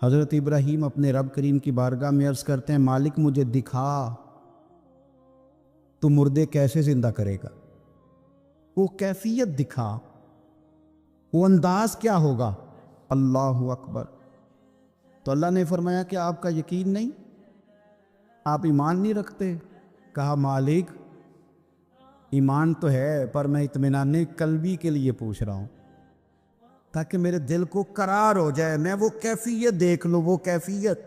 حضرت ابراہیم اپنے رب کریم کی بارگاہ میں عرض کرتے ہیں مالک مجھے دکھا تو مردے کیسے زندہ کرے گا، وہ کیفیت دکھا، وہ انداز کیا ہوگا۔ اللہ اکبر۔ تو اللہ نے فرمایا کہ آپ کا یقین نہیں، آپ ایمان نہیں رکھتے؟ کہا مالک ایمان تو ہے پر میں اطمینان قلبی کے لیے پوچھ رہا ہوں تاکہ میرے دل کو قرار ہو جائے، میں وہ کیفیت دیکھ لوں، وہ کیفیت۔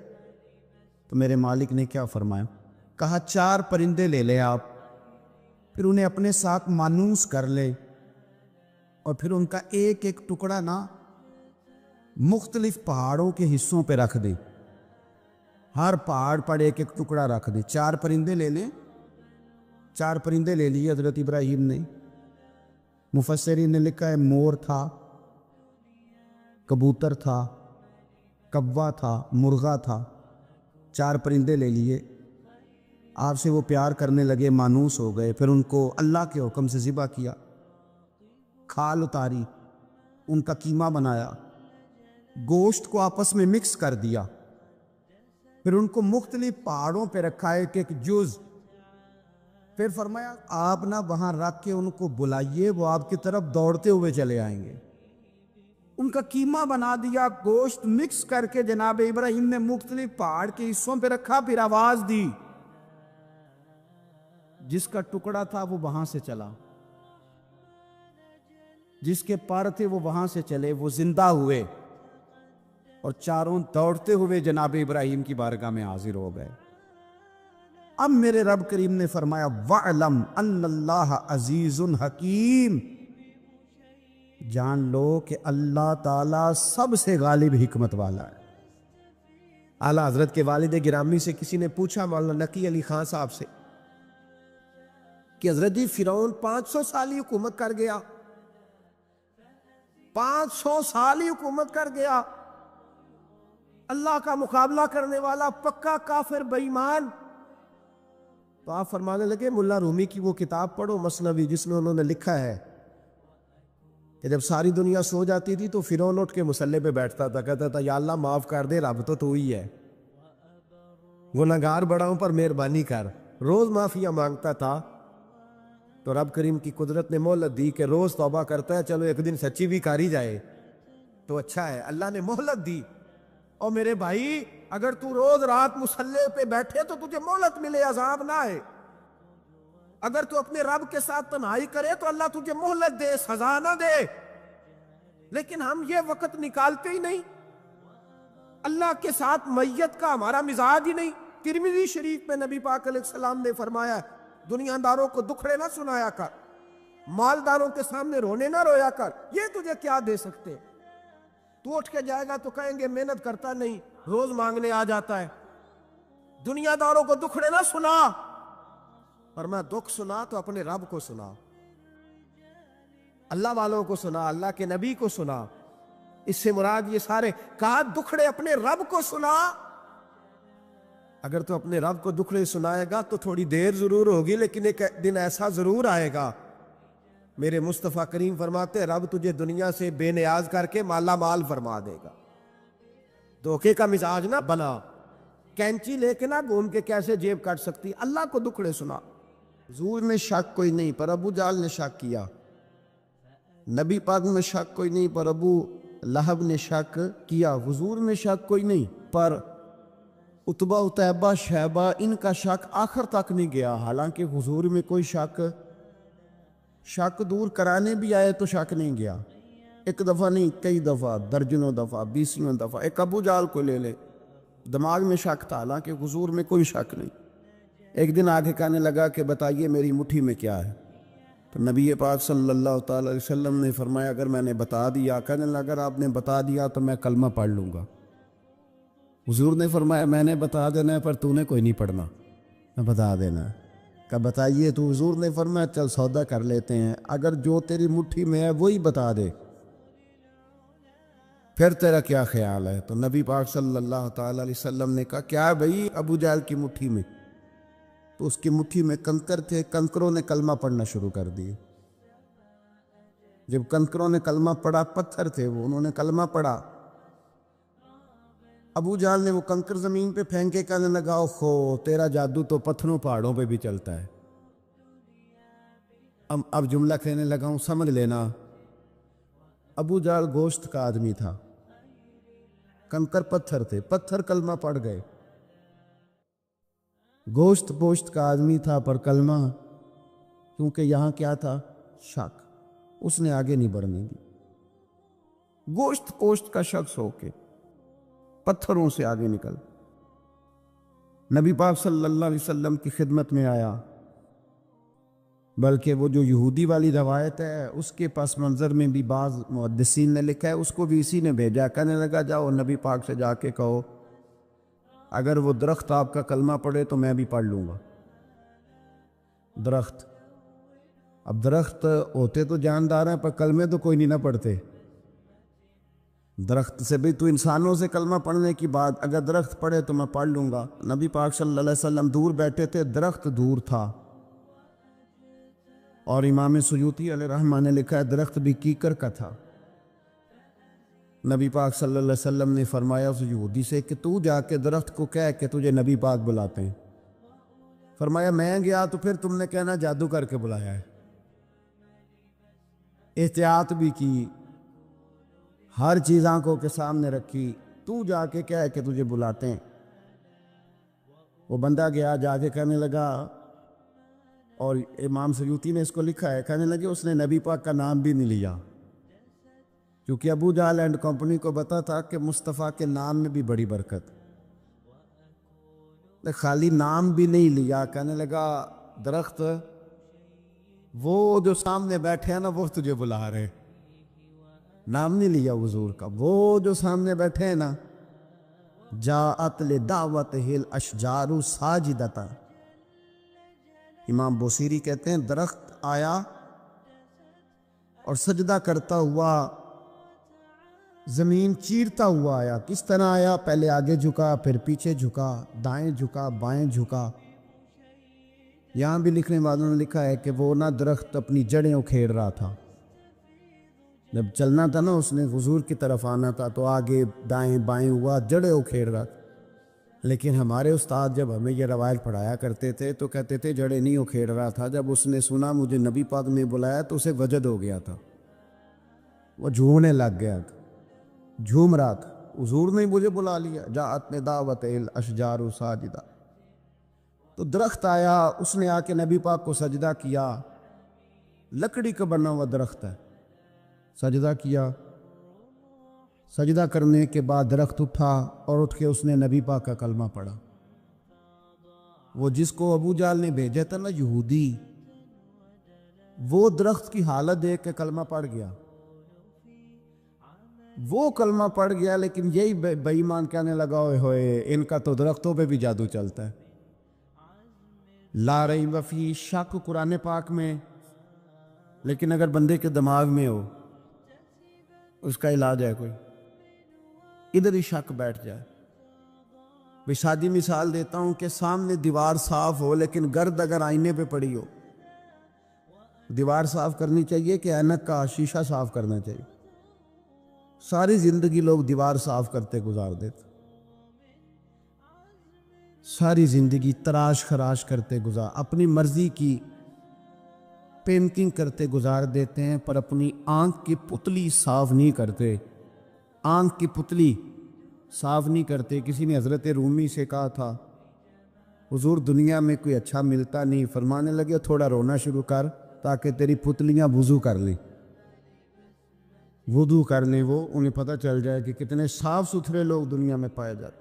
تو میرے مالک نے کیا فرمایا؟ کہا 4 پرندے لے لے آپ، پھر انہیں اپنے ساتھ مانوس کر لے اور پھر ان کا ایک ایک ٹکڑا نا مختلف پہاڑوں کے حصوں پہ رکھ دے، ہر پہاڑ پر ایک ایک ٹکڑا رکھ دے۔ 4 پرندے لے لیں۔ 4 پرندے لے لیے حضرت ابراہیم نے۔ مفسرین نے لکھا ہے مور تھا، کبوتر تھا، کوا تھا، مرغا تھا۔ 4 پرندے لے لیے، آپ سے وہ پیار کرنے لگے، مانوس ہو گئے، پھر ان کو اللہ کے حکم سے ذبح کیا، کھال اتاری، ان کا قیمہ بنایا، گوشت کو آپس میں مکس کر دیا، پھر ان کو مختلف پہاڑوں پہ رکھا ایک ایک جز، پھر فرمایا آپ نہ وہاں رکھ کے ان کو بلائیے، وہ آپ کی طرف دوڑتے ہوئے چلے آئیں گے۔ ان کا قیمہ بنا دیا، گوشت مکس کر کے جناب ابراہیم نے مختلف پہاڑ کے حصوں پہ رکھا، پھر آواز دی، جس کا ٹکڑا تھا وہ وہاں سے چلا، جس کے پر تھے وہ وہاں سے چلے، وہ زندہ ہوئے اور چاروں دوڑتے ہوئے جناب ابراہیم کی بارگاہ میں حاضر ہو گئے۔ اب میرے رب کریم نے فرمایا وَعْلَمْ أَنَّ اللَّهَ عَزِيزٌ حَكِيمٌ، جان لو کہ اللہ تعالیٰ سب سے غالب حکمت والا ہے۔ اعلیٰ حضرت کے والد گرامی سے کسی نے پوچھا مولانا نقی علی خان صاحب سے کہ حضرت جی فرعون 500 سال ہی حکومت کر گیا، 500 سال ہی حکومت کر گیا، اللہ کا مقابلہ کرنے والا پکا کافر بے ایمان۔ تو آپ فرمانے لگے ملا رومی کی وہ کتاب پڑھو مثنوی، جس میں انہوں نے لکھا ہے کہ جب ساری دنیا سو جاتی تھی تو فرعون اٹھ کے مصلے پہ بیٹھتا تھا، کہتا تھا یا اللہ معاف کر دے، رب تو ہی ہے، گناہگار بڑا ہوں پر مہربانی کر، روز معافیا مانگتا تھا۔ تو رب کریم کی قدرت نے مہلت دی کہ روز توبہ کرتا ہے، چلو ایک دن سچی بھی کاری جائے تو اچھا ہے، اللہ نے مہلت دی۔ اور میرے بھائی اگر تو روز رات مصلے پہ بیٹھے تو تجھے مہلت ملے، عذاب نہ آئے۔ اگر تو اپنے رب کے ساتھ تنہائی کرے تو اللہ تجھے مہلت دے، سزا نہ دے۔ لیکن ہم یہ وقت نکالتے ہی نہیں، اللہ کے ساتھ میت کا ہمارا مزاج ہی نہیں۔ ترمذی شریف میں نبی پاک علیہ السلام نے فرمایا دنیا داروں کو دکھڑے نہ سنایا کر، مالداروں کے سامنے رونے نہ رویا کر، یہ تجھے کیا دے سکتے؟ تو اٹھ کے جائے گا تو کہیں گے محنت کرتا نہیں، روز مانگنے آ جاتا ہے۔ دنیا داروں کو دکھڑے نہ سنا، اور میں دکھ سنا تو اپنے رب کو سنا، اللہ والوں کو سنا، اللہ کے نبی کو سنا۔ اس سے مراد یہ سارے کہا دکھڑے اپنے رب کو سنا۔ اگر تو اپنے رب کو دکھڑے سنائے گا تو تھوڑی دیر ضرور ہوگی، لیکن ایک دن ایسا ضرور آئے گا، میرے مصطفیٰ کریم فرماتے ہیں رب تجھے دنیا سے بے نیاز کر کے مالا مال فرما دے گا۔ دھوکے کا مزاج نہ بنا، کینچی لے کے نہ گھوم کے کیسے جیب کٹ سکتی، اللہ کو دکھڑے سنا۔ حضور میں شک کوئی نہیں پر ابو جہل نے شک کیا، نبی پاک میں شک کوئی نہیں پر ابو لہب نے شک کیا، حضور میں شک کوئی نہیں پر عتبہ اتیبہ شیبہ ان کا شک آخر تک نہیں گیا، حالانکہ حضور میں کوئی شک دور کرانے بھی آئے تو شک نہیں گیا۔ ایک دفعہ نہیں، کئی دفعہ، درجنوں دفعہ، 20 دفعہ۔ ایک ابو جہل کو لے لے، دماغ میں شک تھا، حالانکہ حضور میں کوئی شک نہیں۔ ایک دن آگے کہنے لگا کہ بتائیے میری مٹھی میں کیا ہے؟ تو نبی پاک صلی اللہ تعالی علیہ وسلم نے فرمایا اگر میں نے بتا دیا، کہنے لگا اگر آپ نے بتا دیا تو میں کلمہ پڑھ لوں گا۔ حضور نے فرمایا میں نے بتا دینا ہے پر تو نے کوئی نہیں پڑھنا، میں بتا دینا ہے۔ کہ بتائیے، تو حضور نے فرمایا چل سودا کر لیتے ہیں، اگر جو تیری مٹھی میں ہے وہی بتا دے پھر تیرا کیا خیال ہے؟ تو نبی پاک صلی اللہ تعالی علیہ وسلم نے کہا کیا بھائی ابو جہل کی مٹھی میں؟ تو اس کی مٹھی میں کنکر تھے، کنکروں نے کلمہ پڑھنا شروع کر دیے۔ جب کنکروں نے کلمہ پڑھا، پتھر تھے وہ، انہوں نے کلمہ پڑھا، ابو جہل نے وہ کنکر زمین پہ پھینکے کہنے لگا خو تیرا جادو تو پتھروں پہاڑوں پہ بھی چلتا ہے. اب جملہ کہنے لگا ہوں سمجھ لینا. ابو جہل گوشت کا آدمی تھا، کنکر پتھر تھے، پتھر کلمہ پڑھ گئے. گوشت پوشت کا آدمی تھا پر کلمہ، کیونکہ یہاں کیا تھا؟ شک. اس نے آگے نہیں بڑھنے دی. گوشت پوشت کا شخص ہو کے پتھروں سے آگے نکل نبی پاک صلی اللہ علیہ وسلم کی خدمت میں آیا. بلکہ وہ جو یہودی والی روایت ہے اس کے پس منظر میں بھی بعض محدثین نے لکھا ہے، اس کو بھی اسی نے بھیجا. کہنے لگا جاؤ نبی پاک سے جا کے کہو اگر وہ درخت آپ کا کلمہ پڑھے تو میں بھی پڑھ لوں گا. درخت، اب درخت ہوتے تو جاندار ہیں پر کلمے تو کوئی نہیں نہ پڑھتے. درخت سے بھی تو انسانوں سے کلمہ پڑھنے کی بات، اگر درخت پڑھے تو میں پڑھ لوں گا. نبی پاک صلی اللہ علیہ وسلم دور بیٹھے تھے، درخت دور تھا. اور امام سیوطی علیہ رحمہ نے لکھا ہے درخت بھی کیکر کا تھا. نبی پاک صلی اللہ علیہ وسلم نے فرمایا اس یہودی سے کہ تو جا کے درخت کو کہہ کہ تجھے نبی پاک بلاتے ہیں. فرمایا میں گیا تو پھر تم نے کہنا جادو کر کے بلایا ہے. احتیاط بھی کی، ہر چیز آنکھوں کے سامنے رکھی. تو جا کے کہہ کہ تجھے بلاتے ہیں. وہ بندہ گیا، جا کے کہنے لگا، اور امام سیوطی نے اس کو لکھا ہے، کہنے لگے اس نے نبی پاک کا نام بھی نہیں لیا، کیونکہ ابو جہل اینڈ کمپنی کو پتا تھا کہ مصطفیٰ کے نام میں بھی بڑی برکت. خالی نام بھی نہیں لیا. کہنے لگا درخت وہ جو سامنے بیٹھے ہیں نا وہ تجھے بلا رہے. نام نہیں لیا حضور کا. وہ جو سامنے بیٹھے ہیں نا، جاءت لدعوتہ الاشجار ساجدۃ. امام بوصیری کہتے ہیں درخت آیا اور سجدہ کرتا ہوا، زمین چیرتا ہوا آیا. کس طرح آیا؟ پہلے آگے جھکا، پھر پیچھے جھکا، دائیں جھکا، بائیں جھکا. یہاں بھی لکھنے والوں نے لکھا ہے کہ وہ نہ درخت اپنی جڑیں اکھیڑ رہا تھا. جب چلنا تھا نا، اس نے حضور کی طرف آنا تھا تو آگے دائیں بائیں ہوا، جڑیں اکھیڑ رہا تھا. لیکن ہمارے استاد جب ہمیں یہ روایت پڑھایا کرتے تھے تو کہتے تھے جڑیں نہیں اکھیڑ رہا تھا. جب اس نے سنا مجھے نبی پاک نے بلایا تو اسے وجد ہو گیا تھا، وہ جھومنے لگ گیا تھا، جھوم رہا تھا. حضور نے مجھے بلا لیا. جاءت لدعوتہ الاشجار ساجدہ. تو درخت آیا، اس نے آ کے نبی پاک کو سجدہ کیا. لکڑی کا بنا ہوا درخت ہے. سجدہ کیا. سجدہ کرنے کے بعد درخت اٹھا اور اٹھ کے اس نے نبی پاک کا کلمہ پڑھا. وہ جس کو ابو جہل نے بھیجا تھا نا یہودی، وہ درخت کی حالت دیکھ کے کلمہ پڑھ گیا. وہ کلمہ پڑھ گیا، لیکن یہی بے ایمان کہنے لگا ہوئے ہوئے ان کا تو درختوں پہ بھی جادو چلتا ہے. لا ریب فیہ، شک قرآن پاک میں، لیکن اگر بندے کے دماغ میں ہو اس کا علاج ہے کوئی. ادھر ہی شک بیٹھ جائے. میں سادی مثال دیتا ہوں کہ سامنے دیوار صاف ہو لیکن گرد اگر آئینے پہ پڑی ہو. دیوار صاف کرنی چاہیے کہ اینک کا شیشہ صاف کرنا چاہیے؟ ساری زندگی لوگ دیوار صاف کرتے گزار دیتے، ساری زندگی تراش خراش کرتے گزار، اپنی مرضی کی پینٹنگ کرتے گزار دیتے ہیں، پر اپنی آنکھ کی پتلی صاف نہیں کرتے. آنکھ کی پتلی صاف نہیں کرتے. کسی نے حضرت رومی سے کہا تھا حضور دنیا میں کوئی اچھا ملتا نہیں. فرمانے لگے تھوڑا رونا شروع کر تاکہ تیری پتلیاں وضو کر لیں. وضو کر لیں، وہ انہیں پتہ چل جائے کہ کتنے صاف ستھرے لوگ دنیا میں پائے جاتے.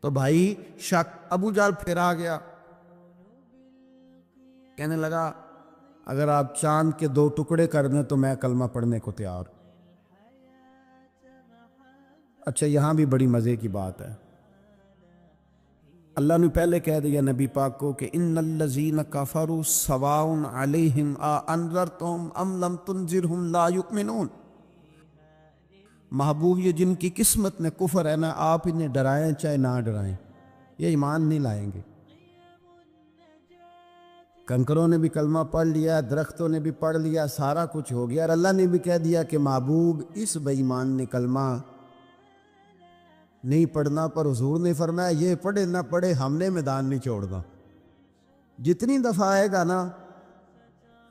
تو بھائی شک. ابو جہل پھر آ گیا، کہنے لگا اگر آپ چاند کے 2 ٹکڑے کر دیں تو میں کلمہ پڑھنے کو تیار. اچھا یہاں بھی بڑی مزے کی بات ہے. اللہ نے پہلے کہہ دیا نبی پاک کو کہ ان الذین کفروا سواء علیہم انذرتہم ام لم تنذرہم لا یؤمنون. محبوب یہ جن کی قسمت میں کفر ہے نا، آپ انہیں ڈرائیں چاہے نہ ڈرائیں، یہ ایمان نہیں لائیں گے. کنکروں نے بھی کلمہ پڑھ لیا، درختوں نے بھی پڑھ لیا، سارا کچھ ہو گیا، اور اللہ نے بھی کہہ دیا کہ محبوب اس بے ایمان نے کلمہ نہیں پڑھنا، پر حضور نے فرمایا یہ پڑھے نہ پڑھے ہم نے میدان نہیں چھوڑنا، جتنی دفعہ آئے گا نا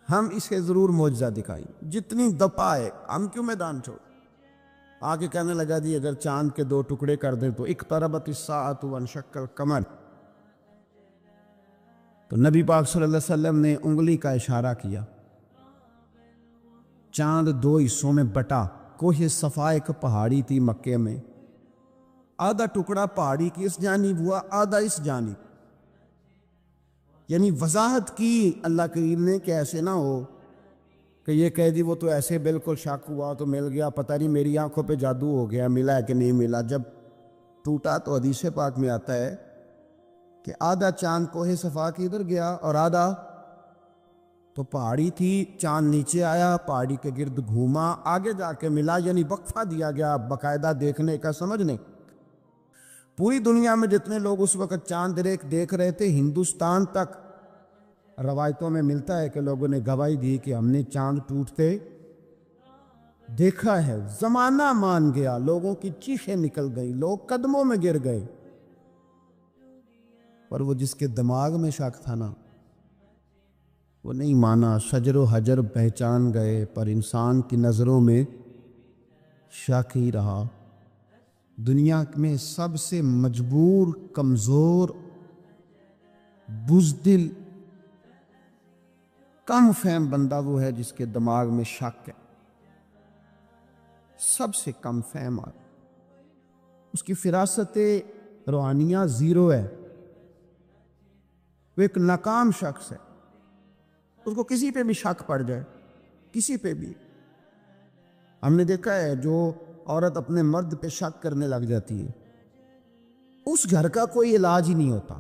ہم اسے ضرور معجزہ دکھائیں، جتنی دفعہ آئے ہم کیوں میدان چھوڑ۔ آگے کہنے لگا جی اگر چاند کے 2 ٹکڑے کر دیں تو اقتربت الساعۃ وانشق القمر، تو نبی پاک صلی اللہ علیہ وسلم نے انگلی کا اشارہ کیا، چاند 2 حصوں میں بٹا۔ کوہ صفا ایک پہاڑی تھی مکے میں، آدھا ٹکڑا پہاڑی کی اس جانب ہوا، آدھا اس جانب، یعنی وضاحت کی اللہ کریم نے کہ ایسے نہ ہو کہ یہ کہہ دی وہ تو ایسے بالکل شک ہوا تو مل گیا، پتہ نہیں میری آنکھوں پہ جادو ہو گیا، ملا ہے کہ نہیں ملا۔ جب ٹوٹا تو حدیث پاک میں آتا ہے کہ آدھا چاند کوہ صفا کی ادھر گیا اور آدھا تو پہاڑی تھی، چاند نیچے آیا، پہاڑی کے گرد گھوما، آگے جا کے ملا، یعنی وقفہ دیا گیا باقاعدہ دیکھنے کا، سمجھنے۔ پوری دنیا میں جتنے لوگ اس وقت چاند دیکھ رہے تھے، ہندوستان تک روایتوں میں ملتا ہے کہ لوگوں نے گواہی دی کہ ہم نے چاند ٹوٹتے دیکھا ہے۔ زمانہ مان گیا، لوگوں کی چیخیں نکل گئی، لوگ قدموں میں گر گئے، پر وہ جس کے دماغ میں شک تھا نا وہ نہیں مانا، شجر و حجر پہچان گئے، پر انسان کی نظروں میں شک ہی رہا۔ دنیا میں سب سے مجبور، کمزور، بزدل، کم فہم بندہ وہ ہے جس کے دماغ میں شک ہے، سب سے کم فہم آدمی، اس کی فراست روحانیہ زیرو ہے، وہ ایک ناکام شخص ہے، اس کو کسی پہ بھی شک پڑ جائے، کسی پہ بھی۔ ہم نے دیکھا ہے جو عورت اپنے مرد پہ شک کرنے لگ جاتی ہے اس گھر کا کوئی علاج ہی نہیں ہوتا،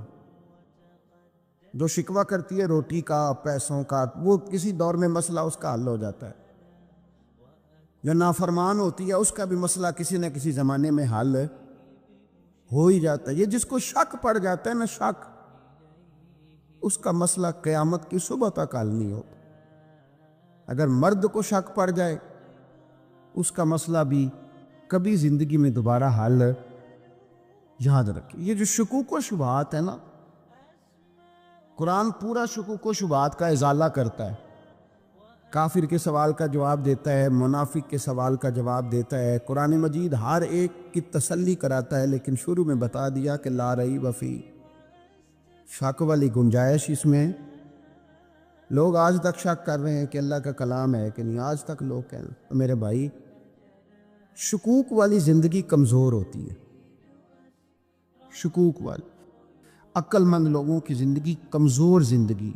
جو شکوہ کرتی ہے روٹی کا، پیسوں کا، وہ کسی دور میں مسئلہ اس کا حل ہو جاتا ہے، جو نافرمان ہوتی ہے اس کا بھی مسئلہ کسی نہ کسی زمانے میں حل ہو ہی جاتا ہے۔ یہ جس کو شک پڑ جاتا ہے نا، شک، اس کا مسئلہ قیامت کی صبح تک حل نہیں ہوتا۔ اگر مرد کو شک پڑ جائے اس کا مسئلہ بھی کبھی زندگی میں دوبارہ حل، یاد رکھیں یہ جو شکوک و شبہات ہے نا، قرآن پورا شکوک و شبہات کا ازالہ کرتا ہے، کافر کے سوال کا جواب دیتا ہے، منافق کے سوال کا جواب دیتا ہے، قرآن مجید ہر ایک کی تسلی کراتا ہے، لیکن شروع میں بتا دیا کہ لا ریب فیہ، شک والی گنجائش اس میں۔ لوگ آج تک شک کر رہے ہیں کہ اللہ کا کلام ہے کہ نہیں، آج تک لوگ کہہ رہے ہیں۔ میرے بھائی، شکوک والی زندگی کمزور ہوتی ہے، شکوک والی، عقل مند لوگوں کی زندگی کمزور زندگی۔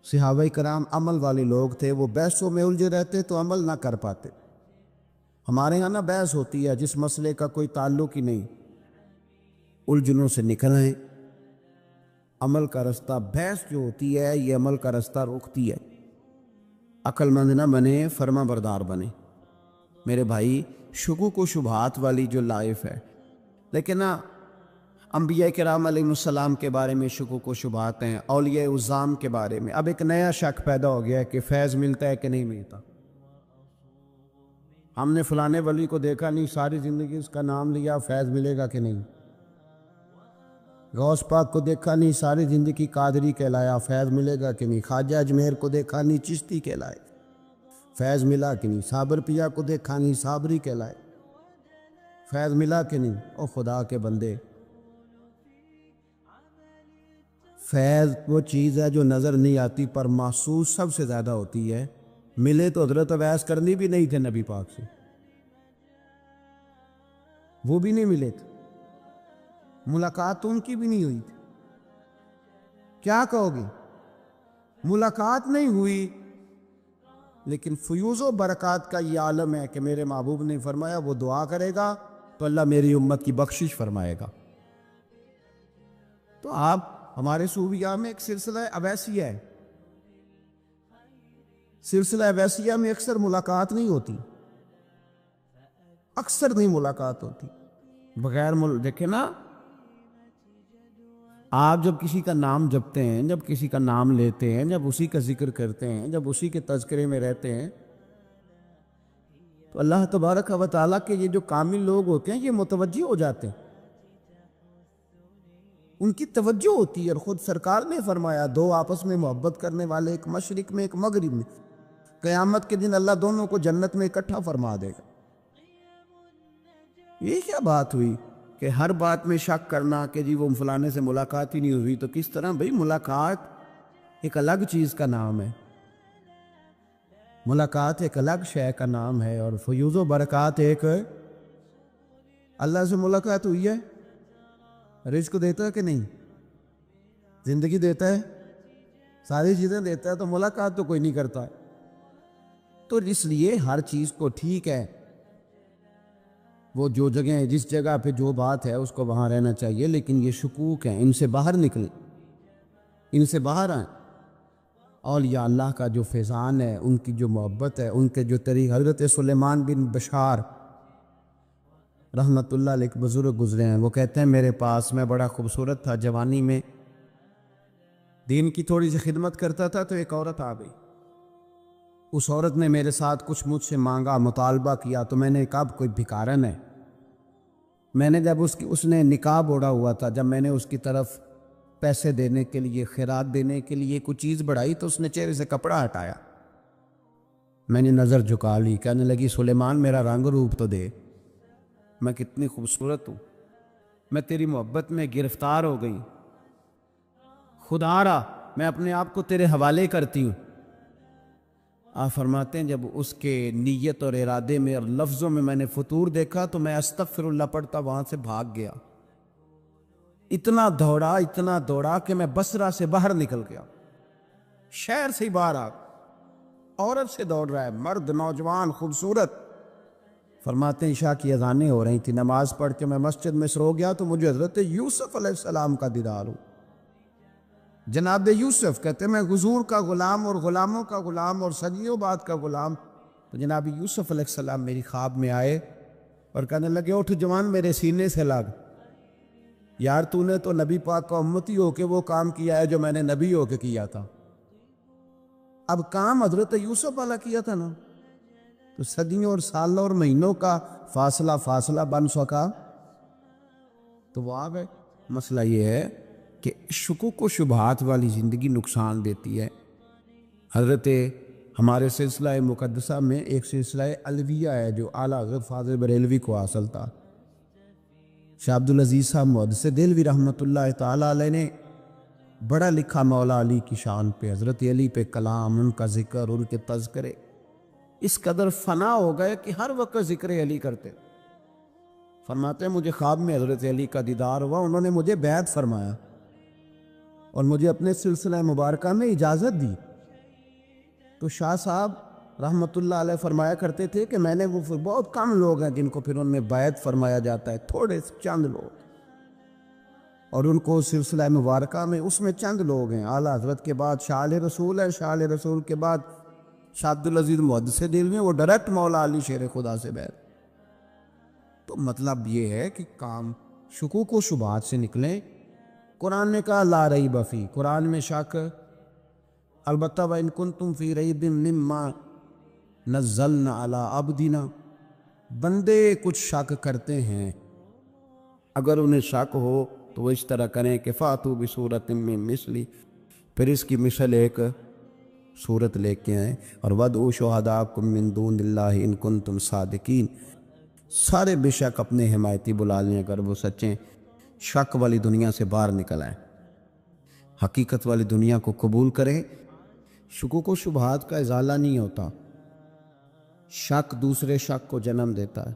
صحابہ کرام عمل والے لوگ تھے، وہ بحثوں میں الجھے رہتے تو عمل نہ کر پاتے۔ ہمارے یہاں نا بحث ہوتی ہے جس مسئلے کا کوئی تعلق ہی نہیں، الجھنوں سے نکل آئیں، عمل کا رستہ، بحث جو ہوتی ہے یہ عمل کا رستہ روکتی ہے۔ عقل مند نہ بنے، فرما بردار بنے۔ میرے بھائی، شکوک و شبہات والی جو لائف ہے، لیکن نا انبیاء کرام علیہ السلام کے بارے میں شکوک و شبہات ہیں، اولیاء عظام کے بارے میں۔ اب ایک نیا شک پیدا ہو گیا ہے کہ فیض ملتا ہے کہ نہیں ملتا۔ ہم نے فلانے ولی کو دیکھا نہیں، ساری زندگی اس کا نام لیا، فیض ملے گا کہ نہیں؟ غوث پاک کو دیکھا نہیں، ساری زندگی قادری کہلایا، فیض ملے گا کہ نہیں؟ خواجہ اجمیر کو دیکھا نہیں، چشتی کہلائے، فیض ملا کہ نہیں؟ صابر پیا کو دیکھا نہیں، صابری کہلائے، فیض ملا کہ نہیں؟ او خدا کے بندے، فیض وہ چیز ہے جو نظر نہیں آتی پر محسوس سب سے زیادہ ہوتی ہے۔ ملے تو حضرت اویس کرنی بھی نہیں تھے نبی پاک سے، وہ بھی نہیں ملے تھے، ملاقات ان کی بھی نہیں ہوئی تھی۔ کیا کہو گے؟ ملاقات نہیں ہوئی، لیکن فیوز و برکات کا یہ عالم ہے کہ میرے محبوب نے فرمایا وہ دعا کرے گا تو اللہ میری امت کی بخشش فرمائے گا۔ تو آپ ہمارے صوفیاء میں ایک سلسلہ اویسیہ ہے، سلسلہ اویسیہ میں اکثر ملاقات نہیں ہوتی، اکثر نہیں ملاقات ہوتی، بغیر دیکھیں نا، آپ جب کسی کا نام جپتے ہیں، جب کسی کا نام لیتے ہیں، جب اسی کا ذکر کرتے ہیں، جب اسی کے تذکرے میں رہتے ہیں، تو اللہ تبارک و تعالیٰ کے یہ جو کامل لوگ ہوتے ہیں یہ متوجہ ہو جاتے ہیں، ان کی توجہ ہوتی ہے۔ اور خود سرکار نے فرمایا دو آپس میں محبت کرنے والے، ایک مشرق میں ایک مغرب میں، قیامت کے دن اللہ دونوں کو جنت میں اکٹھا فرما دے گا۔ یہ کیا بات ہوئی کہ ہر بات میں شک کرنا کہ جی وہ فلانے سے ملاقات ہی نہیں ہوئی؟ تو کس طرح بھئی، ملاقات ایک الگ چیز کا نام ہے، ملاقات ایک الگ شے کا نام ہے، اور فیوز و برکات ایک اللہ سے ملاقات ہوئی ہے۔ رزق دیتا ہے کہ نہیں؟ زندگی دیتا ہے، ساری چیزیں دیتا ہے، تو ملاقات تو کوئی نہیں کرتا۔ تو اس لیے ہر چیز کو ٹھیک ہے، وہ جو جگہ جس جگہ پہ جو بات ہے اس کو وہاں رہنا چاہیے، لیکن یہ شکوک ہیں، ان سے باہر نکلیں، ان سے باہر آئیں۔ اولیاء اللہ کا جو فیضان ہے، ان کی جو محبت ہے، ان کے جو طریق، حضرت سلیمان بن بشار رحمت اللہ علیہ بزرگ گزرے ہیں، وہ کہتے ہیں میرے پاس، میں بڑا خوبصورت تھا جوانی میں، دین کی تھوڑی سی خدمت کرتا تھا، تو ایک عورت آ گئی، اس عورت نے میرے ساتھ کچھ مجھ سے مانگا، مطالبہ کیا، تو میں نے کہا کوئی بھکارن ہے۔ میں نے جب اس نے نقاب اوڑھا ہوا تھا، جب میں نے اس کی طرف پیسے دینے کے لیے، خیرات دینے کے لیے کوئی چیز بڑھائی، تو اس نے چہرے سے کپڑا ہٹایا، میں نے نظر جھکا لی، کہنے لگی سلیمان میرا رنگ روپ تو دے، میں کتنی خوبصورت ہوں، میں تیری محبت میں گرفتار ہو گئی، خدا را میں اپنے آپ کو تیرے حوالے کرتی ہوں۔ آپ فرماتے ہیں جب اس کے نیت اور ارادے میں اور لفظوں میں نے فطور دیکھا، تو میں استغفر اللہ پڑھتا وہاں سے بھاگ گیا، اتنا دوڑا کہ میں بصرہ سے باہر نکل گیا، شہر سے ہی باہر آ، عورت سے دوڑ رہا ہے، مرد، نوجوان، خوبصورت۔ فرماتے ہیں عشاء کی اذانیں ہو رہی تھی، نماز پڑھ کے میں مسجد میں سو گیا، تو مجھے حضرت یوسف علیہ السلام کا دیدار ہو۔ جناب یوسف کہتے ہیں میں حضور کا غلام اور غلاموں کا غلام اور صدیوں بعد کا غلام، تو جناب یوسف علیہ السلام میری خواب میں آئے اور کہنے لگے اٹھ جوان، میرے سینے سے لگ، یار تو نے تو نبی پاک کا امتی ہو کے وہ کام کیا ہے جو میں نے نبی ہو کے کیا تھا۔ اب کام حضرت یوسف والا کیا تھا نا، تو صدیوں اور سالوں اور مہینوں کا فاصلہ بن سکا، تو وہ آ گئے۔ مسئلہ یہ ہے کہ شکوک و شبہات والی زندگی نقصان دیتی ہے۔ حضرت ہمارے سلسلہ مقدسہ میں ایک سلسلہ علویہ ہے جو اعلیٰ حضرت فاضل بریلوی کو حاصل تھا، شاہ عبدالعزیز صاحب محدث دہلوی رحمۃ اللہ تعالیٰ علیہ نے بڑا لکھا مولا علی کی شان پہ، حضرت علی پہ کلام، ان کا ذکر، ان کے تذکرے اس قدر فنا ہو گئے کہ ہر وقت ذکر علی کرتے۔ فرماتے ہیں مجھے خواب میں حضرت علی کا دیدار ہوا، انہوں نے مجھے بیعت فرمایا اور مجھے اپنے سلسلہ مبارکہ میں اجازت دی۔ تو شاہ صاحب رحمۃ اللہ علیہ فرمایا کرتے تھے کہ میں نے وہ بہت کم لوگ ہیں جن کو پھر ان میں بیعت فرمایا جاتا ہے، تھوڑے چند لوگ، اور ان کو سلسلہ مبارکہ میں اس میں چند لوگ ہیں۔ اعلیٰ حضرت کے بعد شاہ علیہ رسول ہے، شاہ علیہ رسول کے بعد شاہ عبدالعزیز محدث دہلوی، وہ ڈائریکٹ مولا علی شیر خدا سے بیعت۔ تو مطلب یہ ہے کہ کام شکوک و شبہات سے نکلیں۔ قرآن نے کہا لا ریب فی، قرآن میں شک، البتہ وَإِن كُنتُمْ فِي رَيْبٍ مِّمَّا نَزَّلْنَا عَلَىٰ عَبْدِنَا، بندے کچھ شک کرتے ہیں، اگر انہیں شک ہو تو وہ اس طرح کریں کہ فَأْتُوا بِسُورَةٍ مِّن مِّثْلِهِ، پھر اس کی مثل ایک صورت لے کے آئیں، اور وَادْعُوا شُهَدَاءَكُم مِّن دُونِ اللَّهِ إِن كُنتُمْ صَادِقِينَ، سارے بے شک اپنے حمایتی بلا لیں اگر وہ سچیں۔ شک والی دنیا سے باہر نکل آئیں، حقیقت والی دنیا کو قبول کریں۔ شکوک و شبہات کا ازالہ نہیں ہوتا، شک دوسرے شک کو جنم دیتا ہے،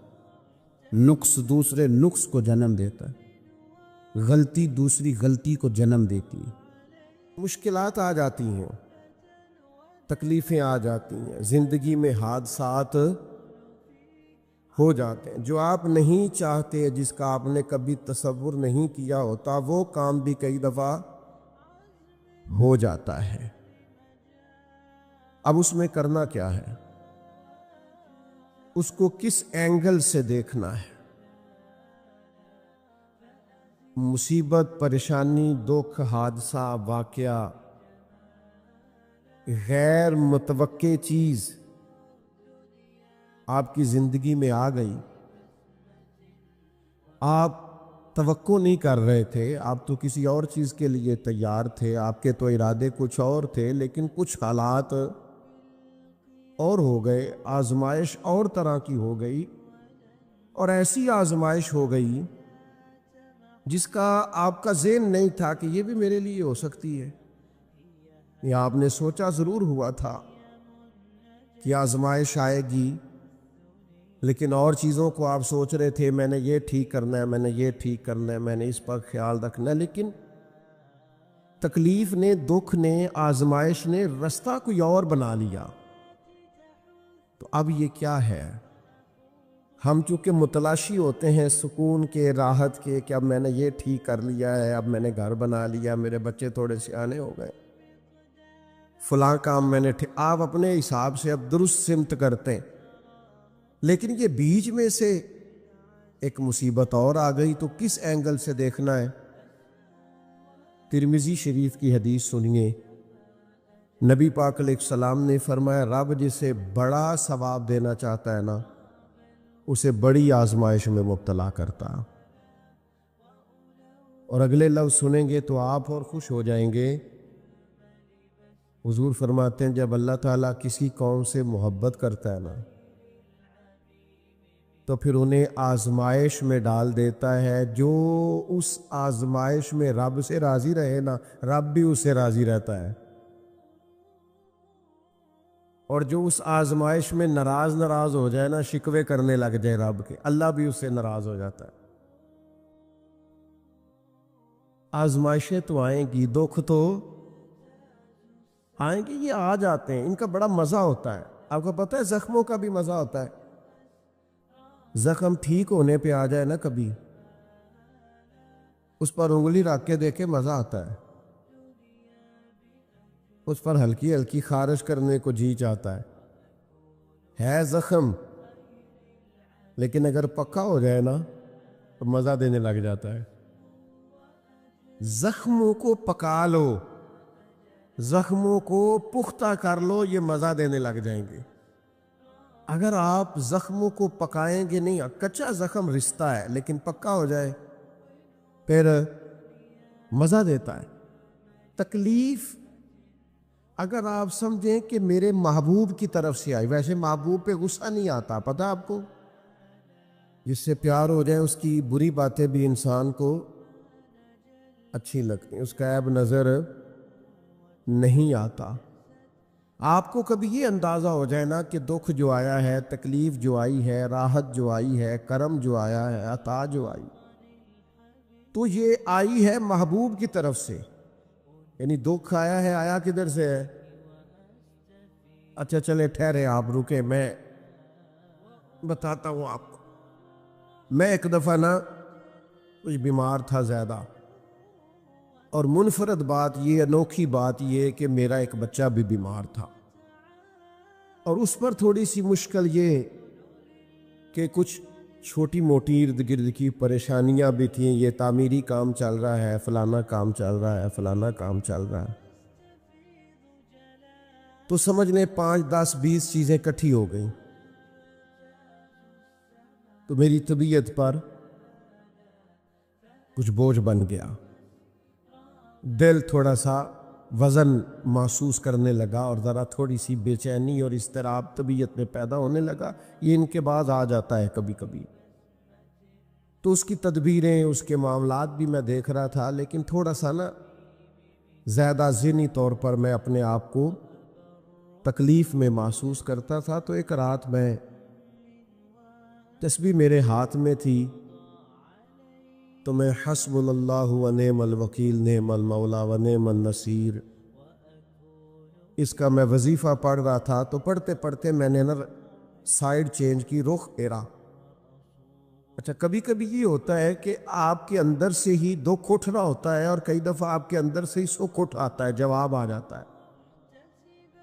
نقص دوسرے نقص کو جنم دیتا ہے، غلطی دوسری غلطی کو جنم دیتی ہے۔ مشکلات آ جاتی ہیں، تکلیفیں آ جاتی ہیں، زندگی میں حادثات ہو جاتے ہیں جو آپ نہیں چاہتے، جس کا آپ نے کبھی تصور نہیں کیا ہوتا، وہ کام بھی کئی دفعہ ہو جاتا ہے۔ اب اس میں کرنا کیا ہے؟ اس کو کس اینگل سے دیکھنا ہے؟ مصیبت، پریشانی، دکھ، حادثہ، واقعہ، غیر متوقع چیز آپ کی زندگی میں آ گئی، آپ توقع نہیں کر رہے تھے، آپ تو کسی اور چیز کے لیے تیار تھے، آپ کے تو ارادے کچھ اور تھے، لیکن کچھ حالات اور ہو گئے، آزمائش اور طرح کی ہو گئی، اور ایسی آزمائش ہو گئی جس کا آپ کا ذہن نہیں تھا کہ یہ بھی میرے لیے ہو سکتی ہے، یا آپ نے سوچا ضرور ہوا تھا کہ آزمائش آئے گی، لیکن اور چیزوں کو آپ سوچ رہے تھے، میں نے یہ ٹھیک کرنا ہے، میں نے یہ ٹھیک کرنا ہے، میں نے اس پر خیال رکھنا ہے، لیکن تکلیف نے، دکھ نے، آزمائش نے رستہ کوئی اور بنا لیا۔ تو اب یہ کیا ہے؟ ہم چونکہ متلاشی ہوتے ہیں سکون کے، راحت کے، کہ اب میں نے یہ ٹھیک کر لیا ہے، اب میں نے گھر بنا لیا، میرے بچے تھوڑے سیانے ہو گئے، فلاں کام میں نے آپ اپنے حساب سے اب درست سمت کرتے ہیں، لیکن یہ بیچ میں سے ایک مصیبت اور آ گئی تو کس اینگل سے دیکھنا ہے؟ ترمذی شریف کی حدیث سنیے، نبی پاک علیہ السلام نے فرمایا، رب جسے بڑا ثواب دینا چاہتا ہے نا، اسے بڑی آزمائش میں مبتلا کرتا۔ اور اگلے لفظ سنیں گے تو آپ اور خوش ہو جائیں گے۔ حضور فرماتے ہیں جب اللہ تعالیٰ کسی قوم سے محبت کرتا ہے نا تو پھر انہیں آزمائش میں ڈال دیتا ہے، جو اس آزمائش میں رب سے راضی رہے نا، رب بھی اس سے راضی رہتا ہے، اور جو اس آزمائش میں ناراض ہو جائے نا، شکوے کرنے لگ جائے رب کے، اللہ بھی اس سے ناراض ہو جاتا ہے۔ آزمائشیں تو آئیں گی، دکھ تو آئیں گے، یہ آ جاتے ہیں، ان کا بڑا مزہ ہوتا ہے۔ آپ کو پتہ ہے زخموں کا بھی مزہ ہوتا ہے، زخم ٹھیک ہونے پہ آ جائے نا کبھی، اس پر انگلی رکھ کے دیکھے مزہ آتا ہے، اس پر ہلکی ہلکی خارش کرنے کو جی چاہتا ہے زخم، لیکن اگر پکا ہو جائے نا تو مزہ دینے لگ جاتا ہے۔ زخموں کو پکا لو، زخموں کو پختہ کر لو، یہ مزہ دینے لگ جائیں گے۔ اگر آپ زخموں کو پکائیں گے نہیں، کچا زخم رشتہ ہے، لیکن پکا ہو جائے پھر مزہ دیتا ہے۔ تکلیف اگر آپ سمجھیں کہ میرے محبوب کی طرف سے آئی، ویسے محبوب پہ غصہ نہیں آتا، پتہ آپ کو، جس سے پیار ہو جائے اس کی بری باتیں بھی انسان کو اچھی لگتی ہیں، اس کا عیب نظر نہیں آتا۔ آپ کو کبھی یہ اندازہ ہو جائے نا کہ دکھ جو آیا ہے، تکلیف جو آئی ہے، راحت جو آئی ہے، کرم جو آیا ہے، عطا جو آئی، تو یہ آئی ہے محبوب کی طرف سے، یعنی دکھ آیا ہے، آیا کدھر سے ہے؟ اچھا چلے ٹھہرے، آپ رکے، میں بتاتا ہوں آپ کو۔ میں ایک دفعہ نا کچھ بیمار تھا زیادہ، اور منفرد بات یہ، انوکھی بات یہ کہ میرا ایک بچہ بھی بیمار تھا، اور اس پر تھوڑی سی مشکل یہ کہ کچھ چھوٹی موٹی ارد گرد کی پریشانیاں بھی تھیں، یہ تعمیری کام چل رہا ہے، فلانا کام چل رہا ہے، فلانا کام چل رہا ہے، تو سمجھ لیں 5 10 20 چیزیں اکٹھی ہو گئیں، تو میری طبیعت پر کچھ بوجھ بن گیا، دل تھوڑا سا وزن محسوس کرنے لگا، اور ذرا تھوڑی سی بے چینی اور اضطراب طبیعت میں پیدا ہونے لگا۔ یہ ان کے بعد آ جاتا ہے کبھی کبھی، تو اس کی تدبیریں، اس کے معاملات بھی میں دیکھ رہا تھا، لیکن تھوڑا سا نا زیادہ ذہنی طور پر میں اپنے آپ کو تکلیف میں محسوس کرتا تھا۔ تو ایک رات میں تسبیح میرے ہاتھ میں تھی، تو میں حسبنا اللہ و نعم الوکیل، نعم المولا و نعم النصیر، اس کا میں وظیفہ پڑھ رہا تھا۔ تو پڑھتے پڑھتے میں نے نا سائیڈ چینج کی، رخ پھیرا۔ اچھا کبھی کبھی یہ ہوتا ہے کہ آپ کے اندر سے ہی دکھ اٹھ رہا ہوتا ہے، اور کئی دفعہ آپ کے اندر سے ہی سکھ اٹھ آتا ہے، جواب آ جاتا ہے۔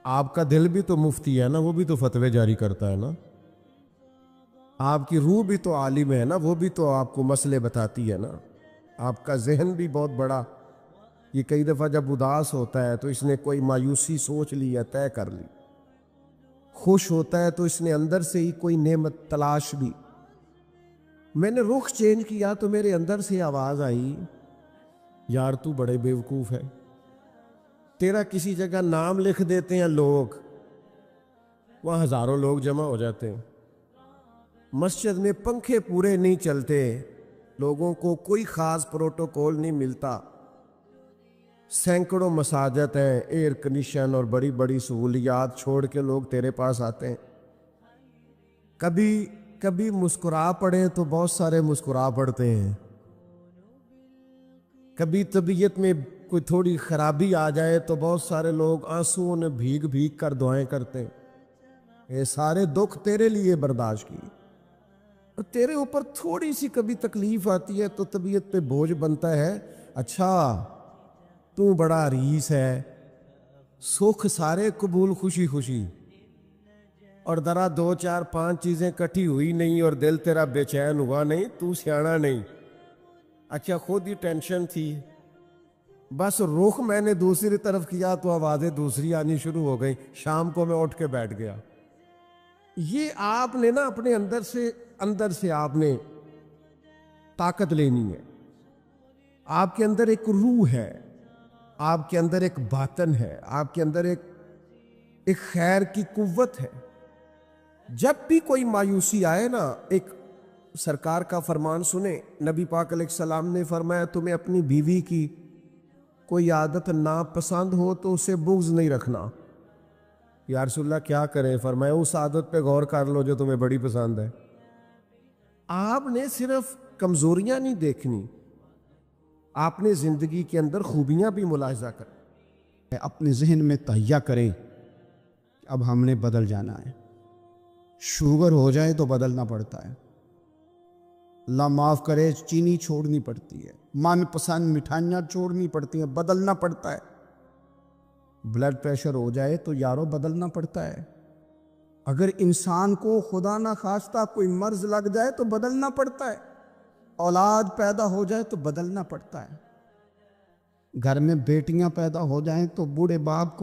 آپ کا دل بھی تو مفتی ہے نا، وہ بھی تو فتوے جاری کرتا ہے نا، آپ کی روح بھی تو عالم ہے نا، وہ بھی تو آپ کو مسئلے بتاتی ہے نا، آپ کا ذہن بھی بہت بڑا، یہ کئی دفعہ جب اداس ہوتا ہے تو اس نے کوئی مایوسی سوچ لی یا طے کر لی، خوش ہوتا ہے تو اس نے اندر سے ہی کوئی نعمت تلاش بھی. میں نے رخ چینج کیا تو میرے اندر سے آواز آئی یار تو بڑے بیوقوف ہے. تیرا کسی جگہ نام لکھ دیتے ہیں لوگ, وہاں ہزاروں لوگ جمع ہو جاتے ہیں. مسجد میں پنکھے پورے نہیں چلتے, لوگوں کو کوئی خاص پروٹوکول نہیں ملتا. سینکڑوں مساجد ہیں, ایئر کنڈیشن اور بڑی بڑی سہولیات چھوڑ کے لوگ تیرے پاس آتے ہیں. کبھی مسکرا پڑے تو بہت سارے مسکرا پڑتے ہیں. کبھی طبیعت میں کوئی تھوڑی خرابی آ جائے تو بہت سارے لوگ آنسوؤں نے بھیگ بھیگ کر دعائیں کرتے ہیں. یہ سارے دکھ تیرے لیے برداشت کی. اور تیرے اوپر تھوڑی سی کبھی تکلیف آتی ہے تو طبیعت پہ بوجھ بنتا ہے, اچھا تو بڑا ریس ہے, سکھ سارے قبول خوشی خوشی, اور ذرا 2 4 5 چیزیں کٹھی ہوئی نہیں اور دل تیرا بے چین ہوا نہیں, تو سیانا نہیں. اچھا خود ہی ٹینشن تھی, بس رخ میں نے دوسری طرف کیا تو آوازیں دوسری آنی شروع ہو گئی. شام کو میں اٹھ کے بیٹھ گیا. یہ آپ نے نا اپنے اندر سے آپ نے طاقت لینی ہے. آپ کے اندر ایک روح ہے, آپ کے اندر ایک باطن ہے, آپ کے اندر ایک خیر کی قوت ہے. جب بھی کوئی مایوسی آئے نا, ایک سرکار کا فرمان سنیں. نبی پاک علیہ السلام نے فرمایا تمہیں اپنی بیوی کی کوئی عادت ناپسند ہو تو اسے بغض نہیں رکھنا. یا رسول اللہ کیا کریں؟ فرمایا اس عادت پہ غور کر لو جو تمہیں بڑی پسند ہے. آپ نے صرف کمزوریاں نہیں دیکھنی, آپ نے زندگی کے اندر خوبیاں بھی ملاحظہ کریں. اپنے ذہن میں تہیہ کریں کہ اب ہم نے بدل جانا ہے. شوگر ہو جائے تو بدلنا پڑتا ہے, اللہ معاف کرے چینی چھوڑنی پڑتی ہے, من پسند مٹھائیاں چھوڑنی پڑتی ہیں, بدلنا پڑتا ہے. بلڈ پریشر ہو جائے تو یارو بدلنا پڑتا ہے. اگر انسان کو خدا نہ خواستہ کوئی مرض لگ جائے تو بدلنا پڑتا ہے. اولاد پیدا ہو جائے تو بدلنا پڑتا ہے. گھر میں بیٹیاں پیدا ہو جائیں تو بوڑھے باپ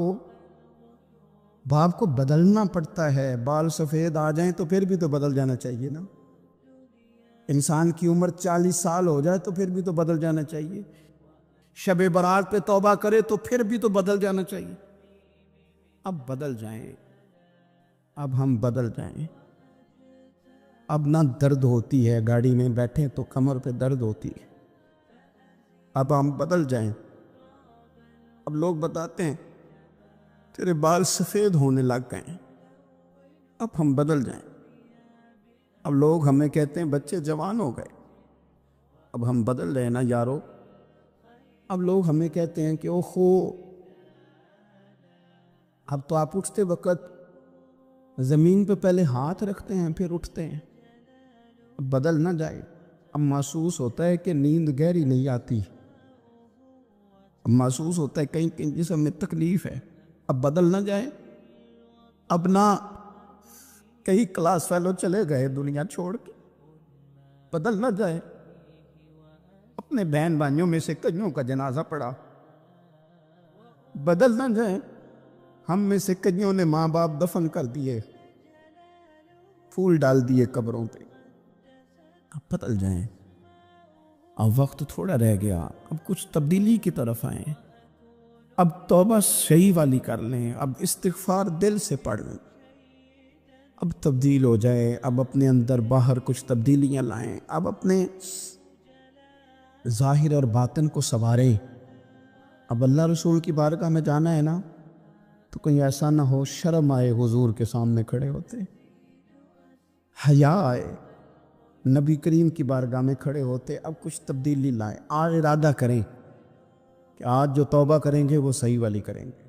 کو بدلنا پڑتا ہے. بال سفید آ جائیں تو پھر بھی تو بدل جانا چاہیے نا. انسان کی عمر 40 سال ہو جائے تو پھر بھی تو بدل جانا چاہیے. شب برات پہ توبہ کرے تو پھر بھی تو بدل جانا چاہیے. اب بدل جائیں, اب ہم بدل جائیں. اب نہ درد ہوتی ہے, گاڑی میں بیٹھیں تو کمر پہ درد ہوتی ہے. اب ہم بدل جائیں. اب لوگ بتاتے ہیں تیرے بال سفید ہونے لگ گئے. اب ہم بدل جائیں. اب لوگ ہمیں کہتے ہیں بچے جوان ہو گئے. اب ہم بدل رہے نا یارو. اب لوگ ہمیں کہتے ہیں کہ اوہو اب تو آپ اٹھتے وقت زمین پہ پہلے ہاتھ رکھتے ہیں پھر اٹھتے ہیں. اب بدل نہ جائے. اب محسوس ہوتا ہے کہ نیند گہری نہیں آتی. اب محسوس ہوتا ہے کہیں کہیں جسم میں تکلیف ہے. اب بدل نہ جائے. اب نہ کئی کلاس فیلو چلے گئے دنیا چھوڑ کے, بدل نہ جائے. اپنے بہن بھائیوں میں سے کئیوں کا جنازہ پڑا, بدل نہ جائے. ہم میں سے کئیوں نے ماں باپ دفن کر دیے, پھول ڈال دیے قبروں پہ. اب بدل جائیں. اب وقت تھوڑا رہ گیا, اب کچھ تبدیلی کی طرف آئیں. اب توبہ صحیح والی کر لیں, اب استغفار دل سے پڑھ لیں. اب تبدیل ہو جائے. اب اپنے اندر باہر کچھ تبدیلیاں لائیں. اب اپنے ظاہر اور باطن کو سنواریں. اب اللہ رسول کی بارگاہ میں جانا ہے نا تو کہیں ایسا نہ ہو شرم آئے حضور کے سامنے کھڑے ہوتے, حیا آئے نبی کریم کی بارگاہ میں کھڑے ہوتے. اب کچھ تبدیلی لائیں. آج ارادہ کریں کہ آج جو توبہ کریں گے وہ صحیح والی کریں گے.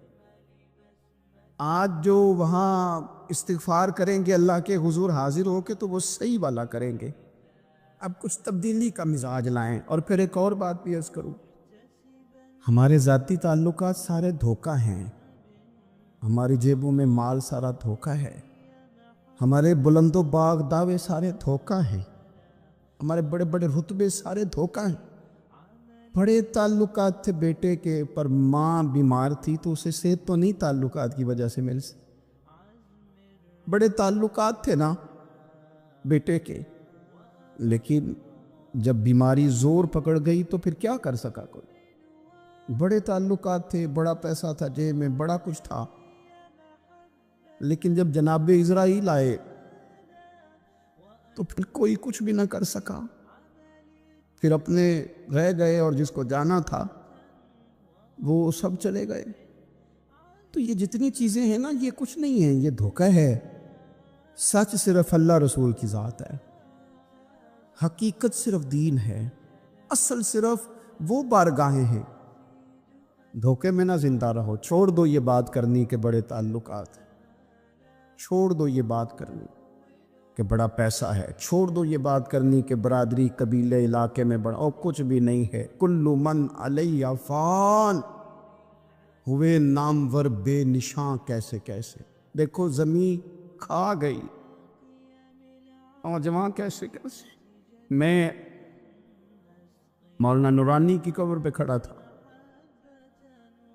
آج جو وہاں استغفار کریں گے اللہ کے حضور حاضر ہو کے تو وہ صحیح والا کریں گے. اب کچھ تبدیلی کا مزاج لائیں. اور پھر ایک اور بات بھی عرض کروں, ہمارے ذاتی تعلقات سارے دھوکہ ہیں. ہماری جیبوں میں مال سارا دھوکہ ہے. ہمارے بلند و باغ دعوے سارے دھوکہ ہیں. ہمارے بڑے بڑے رتبے سارے دھوکہ ہیں. بڑے تعلقات تھے بیٹے کے, پر ماں بیمار تھی تو اسے صحت تو نہیں تعلقات کی وجہ سے مل سے. بڑے تعلقات تھے نا بیٹے کے، لیکن جب بیماری زور پکڑ گئی تو پھر کیا کر سکا کوئی؟ بڑے تعلقات تھے، بڑا پیسہ تھا جیب میں، بڑا کچھ تھا، لیکن جب جناب اسرائیل آئے تو پھر کوئی کچھ بھی نہ کر سکا، پھر اپنے رہ گئے، اور جس کو جانا تھا وہ سب چلے گئے۔ تو یہ جتنی چیزیں ہیں نا، یہ کچھ نہیں ہیں، یہ دھوکہ ہے۔ سچ صرف اللہ رسول کی ذات ہے، حقیقت صرف دین ہے، اصل صرف وہ بارگاہیں ہیں۔ دھوکے میں نہ زندہ رہو، چھوڑ دو یہ بات کرنی کہ بڑے تعلقات، چھوڑ دو یہ بات کرنی کہ بڑا پیسہ ہے، چھوڑ دو یہ بات کرنی کہ برادری قبیلے علاقے میں بڑا، اور کچھ بھی نہیں ہے۔ کل من علیہ فان، ہوئے نامور بے نشاں کیسے کیسے۔ دیکھو زمین کھا گئی، نوجوان کیسے کیسے۔ میں مولانا نورانی کی قبر پہ کھڑا تھا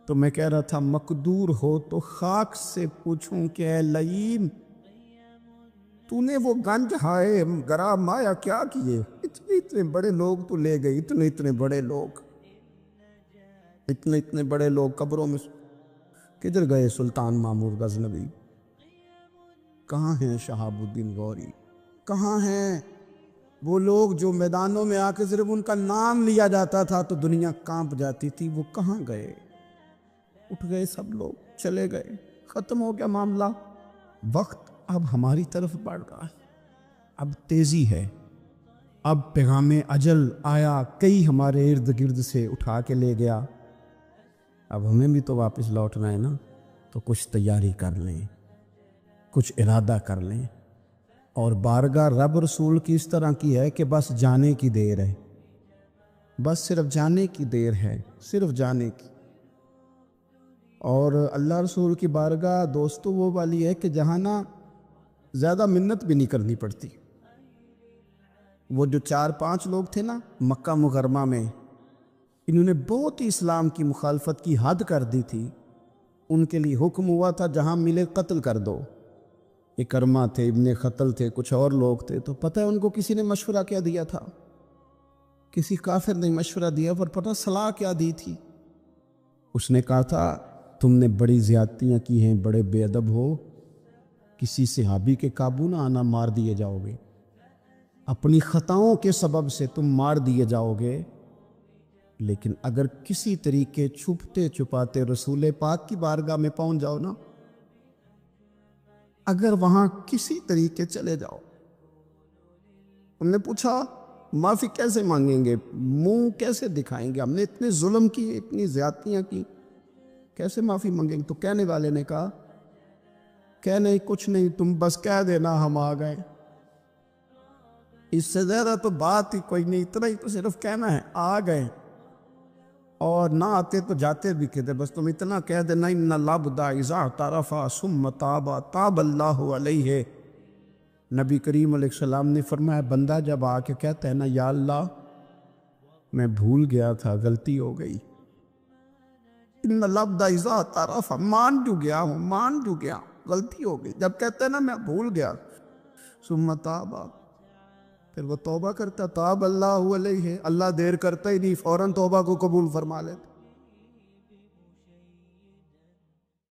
تو میں کہہ رہا تھا مقدور ہو تو خاک سے پوچھوں کہ اے لئیم، تو نے وہ گنج ہائے گرا مایا کیا کیے؟ اتنے بڑے لوگ تو لے گئی، اتنے بڑے لوگ، اتنے بڑے لوگ قبروں میں کدھر گئے؟ سلطان مامور غزنوی کہاں ہیں؟ شہاب الدین غوری کہاں ہیں؟ وہ لوگ جو میدانوں میں آ کے صرف ان کا نام لیا جاتا تھا تو دنیا کانپ جاتی تھی، وہ کہاں گئے؟ اٹھ گئے سب لوگ، چلے گئے، ختم ہو گیا معاملہ۔ وقت اب ہماری طرف بڑھ رہا ہے، اب تیزی ہے، اب پیغام اجل آیا، کئی ہمارے ارد گرد سے اٹھا کے لے گیا، اب ہمیں بھی تو واپس لوٹنا ہے نا، تو کچھ تیاری کر لیں، کچھ ارادہ کر لیں، اور بارگاہ رب رسول کی اس طرح کی ہے کہ بس جانے کی دیر ہے، بس صرف جانے کی دیر ہے، صرف جانے کی۔ اور اللہ رسول کی بارگاہ دوستو وہ والی ہے کہ جہاں نا زیادہ منت بھی نہیں کرنی پڑتی۔ وہ جو 4-5 لوگ تھے نا مکہ مکرمہ میں، انہوں نے بہت ہی اسلام کی مخالفت کی حد کر دی تھی، ان کے لیے حکم ہوا تھا جہاں ملے قتل کر دو۔ اکرمہ تھے، ابن قتل تھے، کچھ اور لوگ تھے، تو پتہ ہے ان کو کسی نے مشورہ کیا دیا تھا؟ کسی کافر نے مشورہ دیا، پر پتہ صلاح کیا دی تھی؟ اس نے کہا تھا تم نے بڑی زیادتیاں کی ہیں، بڑے بے ادب ہو، کسی صحابی کے قابو نہ آنا، مار دیے جاؤ گے، اپنی خطاؤں کے سبب سے تم مار دیے جاؤ گے، لیکن اگر کسی طریقے چھپتے چھپاتے رسول پاک کی بارگاہ میں پہنچ جاؤ نا، اگر وہاں کسی طریقے چلے جاؤ۔ ہم نے پوچھا معافی کیسے مانگیں گے، منہ کیسے دکھائیں گے، ہم نے اتنے ظلم کی، اتنی زیادتیاں کی، کیسے معافی مانگیں گے؟ تو کہنے والے نے کہا کہ نہیں کچھ نہیں، تم بس کہہ دینا ہم آ گئے، اس سے زیادہ تو بات ہی کوئی نہیں، اتنا ہی تو صرف کہنا ہے آ گئے، اور نہ آتے تو جاتے بھی کہتے، بس تم اتنا کہہ دینا ان العبد اذا اعترف ثم تاب تاب اللہ علیہ۔ نبی کریم علیہ السلام نے فرمایا بندہ جب آ کے کہتا ہے نا یا اللہ میں بھول گیا تھا، غلطی ہو گئی، ان العبد اذا اعترف، مان جو گیا ہوں، مان جو گیا، غلطی ہو گئی، جب کہتا ہے نا میں بھول گیا، ثم تاب، پھر وہ توبہ کرتا، تاب اللہ علیہ، اللہ دیر کرتا ہی نہیں، فوراً توبہ کو قبول فرما لیتا۔